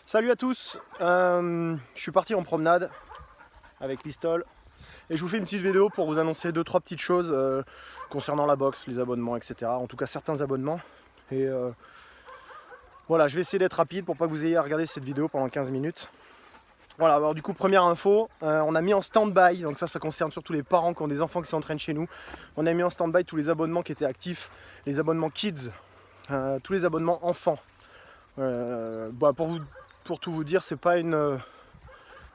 Salut à tous, je suis parti en promenade avec Pistol et je vous fais une petite vidéo pour vous annoncer 2-3 petites choses concernant la boxe, les abonnements, etc. En tout cas certains abonnements. Et voilà, je vais essayer d'être rapide pour pas que vous ayez à regarder cette vidéo pendant 15 minutes. Voilà, alors du coup première info, on a mis en stand-by, donc ça concerne surtout les parents qui ont des enfants qui s'entraînent chez nous. On a mis en stand-by tous les abonnements qui étaient actifs, les abonnements kids, tous les abonnements enfants. Pour tout vous dire, c'est pas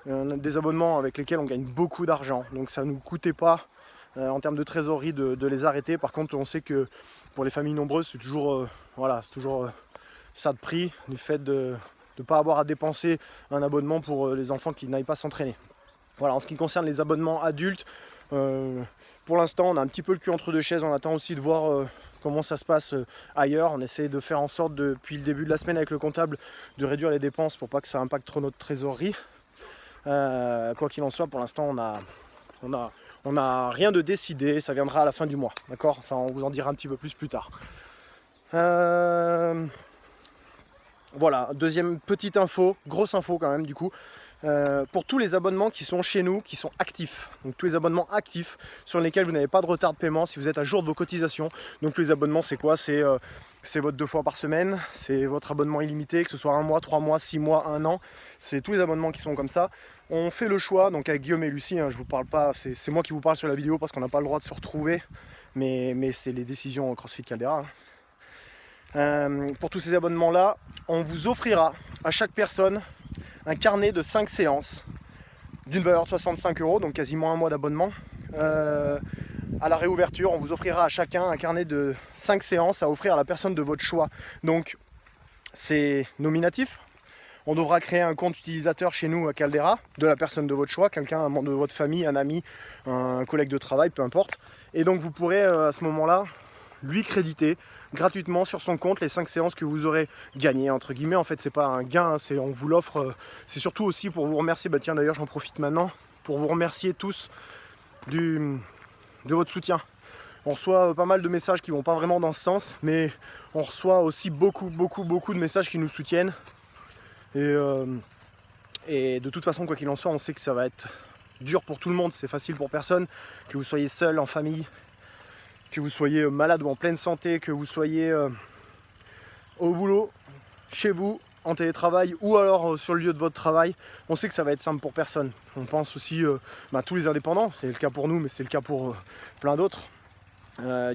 des abonnements avec lesquels on gagne beaucoup d'argent, donc ça ne nous coûtait pas en termes de trésorerie de les arrêter. Par contre, on sait que pour les familles nombreuses, c'est toujours, ça de prix du fait de ne pas avoir à dépenser un abonnement pour les enfants qui n'aillent pas s'entraîner. Voilà, en ce qui concerne les abonnements adultes, pour l'instant on a un petit peu le cul entre deux chaises, on attend aussi de voir comment ça se passe ailleurs. On essaie de faire en sorte, depuis le début de la semaine avec le comptable, de réduire les dépenses pour pas que ça impacte trop notre trésorerie. Quoi qu'il en soit, pour l'instant on a rien de décidé, ça viendra à la fin du mois, d'accord? Ça, on vous en dira un petit peu plus tard. Voilà, deuxième petite info, grosse info quand même du coup. Pour tous les abonnements qui sont chez nous, qui sont actifs, donc tous les abonnements actifs sur lesquels vous n'avez pas de retard de paiement si vous êtes à jour de vos cotisations. Donc les abonnements, c'est quoi? C'est votre 2 fois par semaine, c'est votre abonnement illimité, que ce soit 1 mois, 3 mois, 6 mois, 1 an, c'est tous les abonnements qui sont comme ça. On fait le choix, donc avec Guillaume et Lucie, je vous parle pas, c'est moi qui vous parle sur la vidéo parce qu'on n'a pas le droit de se retrouver, mais c'est les décisions CrossFit Caldera. Pour tous ces abonnements là, on vous offrira à chaque personne un carnet de 5 séances d'une valeur de 65 €, donc quasiment un mois d'abonnement. À la réouverture, on vous offrira à chacun un carnet de 5 séances à offrir à la personne de votre choix. Donc c'est nominatif. On devra créer un compte utilisateur chez nous à Caldera, de la personne de votre choix, quelqu'un, un membre de votre famille, un ami, un collègue de travail, peu importe. Et donc vous pourrez à ce moment-là lui créditer gratuitement sur son compte les 5 séances que vous aurez gagnées, entre guillemets. En fait, c'est pas un gain, on vous l'offre. C'est surtout aussi pour vous remercier. Bah tiens, d'ailleurs, j'en profite maintenant pour vous remercier tous de votre soutien. On reçoit pas mal de messages qui vont pas vraiment dans ce sens, mais on reçoit aussi beaucoup de messages qui nous soutiennent. Et de toute façon, quoi qu'il en soit, on sait que ça va être dur pour tout le monde. C'est facile pour personne, que vous soyez seul, en famille, que vous soyez malade ou en pleine santé, que vous soyez au boulot, chez vous, en télétravail ou alors sur le lieu de votre travail. On sait que ça va être simple pour personne. On pense aussi tous les indépendants, c'est le cas pour nous, mais c'est le cas pour plein d'autres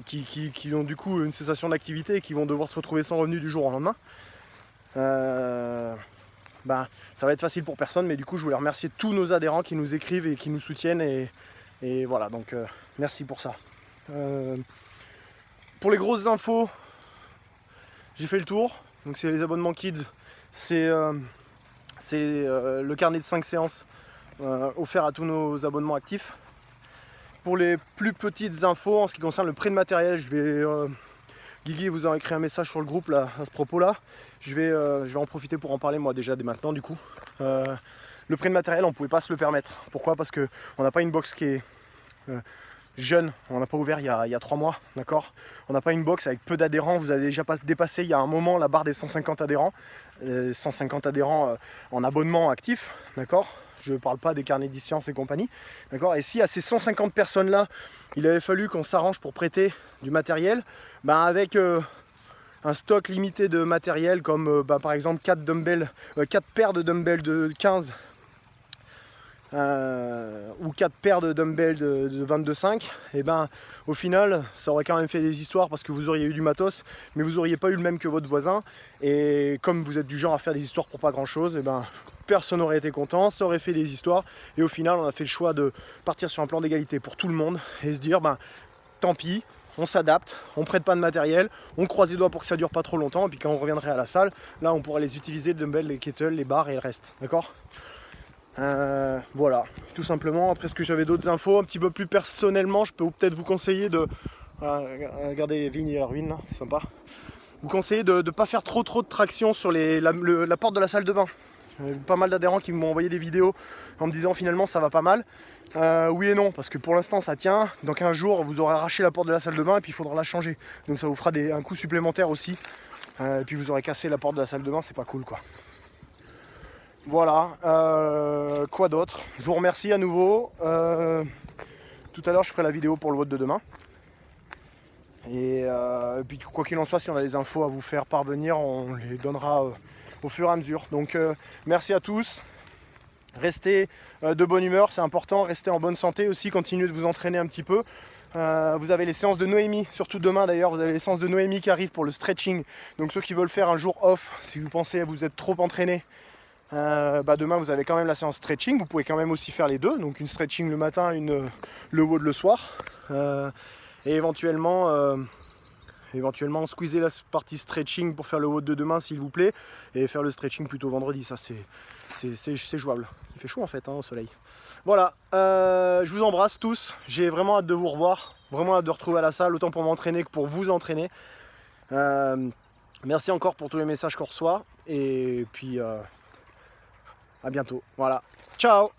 qui ont du coup une cessation d'activité et qui vont devoir se retrouver sans revenu du jour au lendemain. Ça va être facile pour personne, mais du coup je voulais remercier tous nos adhérents qui nous écrivent et qui nous soutiennent et voilà, donc merci pour ça. Pour les grosses infos, j'ai fait le tour. Donc c'est les abonnements kids, c'est le carnet de 5 séances offert à tous nos abonnements actifs. Pour les plus petites infos, en ce qui concerne le prix de matériel, Guigui vous a écrit un message sur le groupe là, à ce propos là. Je vais en profiter pour en parler moi déjà dès maintenant du coup. Le prix de matériel, on ne pouvait pas se le permettre. Pourquoi? Parce qu'on n'a pas une box qui est jeune, on n'a pas ouvert il y a 3 mois, d'accord? On n'a pas une box avec peu d'adhérents, vous avez déjà dépassé il y a un moment la barre des 150 adhérents, 150 adhérents en abonnement actif, d'accord? Je ne parle pas des carnets d'e-sciences et compagnie, d'accord? Et si à ces 150 personnes-là, il avait fallu qu'on s'arrange pour prêter du matériel, avec un stock limité de matériel comme par exemple 4 paires de dumbbells de 15 ou 4 paires de dumbbells de 22,5, et au final ça aurait quand même fait des histoires parce que vous auriez eu du matos mais vous auriez pas eu le même que votre voisin, et comme vous êtes du genre à faire des histoires pour pas grand chose, personne n'aurait été content, ça aurait fait des histoires, et au final on a fait le choix de partir sur un plan d'égalité pour tout le monde et se dire tant pis, on s'adapte, on prête pas de matériel, on croise les doigts pour que ça dure pas trop longtemps, et puis quand on reviendrait à la salle, là on pourrait les utiliser, les dumbbells, les kettles, les barres et le reste, d'accord? Voilà, tout simplement. Après, ce que j'avais d'autres infos un petit peu plus personnellement, je peux peut-être vous conseiller de regardez les vignes et la ruine là, c'est sympa. Vous conseillez de ne pas faire trop de traction sur la porte de la salle de bain. J'ai pas mal d'adhérents qui m'ont envoyé des vidéos en me disant finalement ça va pas mal. Oui et non, parce que pour l'instant ça tient. Dans 15 jours vous aurez arraché la porte de la salle de bain et puis il faudra la changer. Donc ça vous fera un coût supplémentaire aussi. Et puis vous aurez cassé la porte de la salle de bain, c'est pas cool quoi. Voilà, quoi d'autre? Je vous remercie à nouveau. Tout à l'heure, je ferai la vidéo pour le vote de demain. Et puis, quoi qu'il en soit, si on a des infos à vous faire parvenir, on les donnera au fur et à mesure. Donc, merci à tous. Restez de bonne humeur, c'est important. Restez en bonne santé aussi. Continuez de vous entraîner un petit peu. Vous avez les séances de Noémie, surtout demain d'ailleurs, vous avez les séances de Noémie qui arrivent pour le stretching. Donc, ceux qui veulent faire un jour off, si vous pensez vous êtes trop entraîné, demain vous avez quand même la séance stretching. Vous pouvez quand même aussi faire les deux, donc une stretching le matin, le WOD le soir, et éventuellement squeezer la partie stretching pour faire le WOD de demain s'il vous plaît, et faire le stretching plutôt vendredi. Ça c'est jouable. Il fait chaud en fait au soleil. Voilà, je vous embrasse tous, j'ai vraiment hâte de vous revoir, vraiment hâte de retrouver à la salle, autant pour m'entraîner que pour vous entraîner. Merci encore pour tous les messages qu'on reçoit, et puis à bientôt. Voilà. Ciao!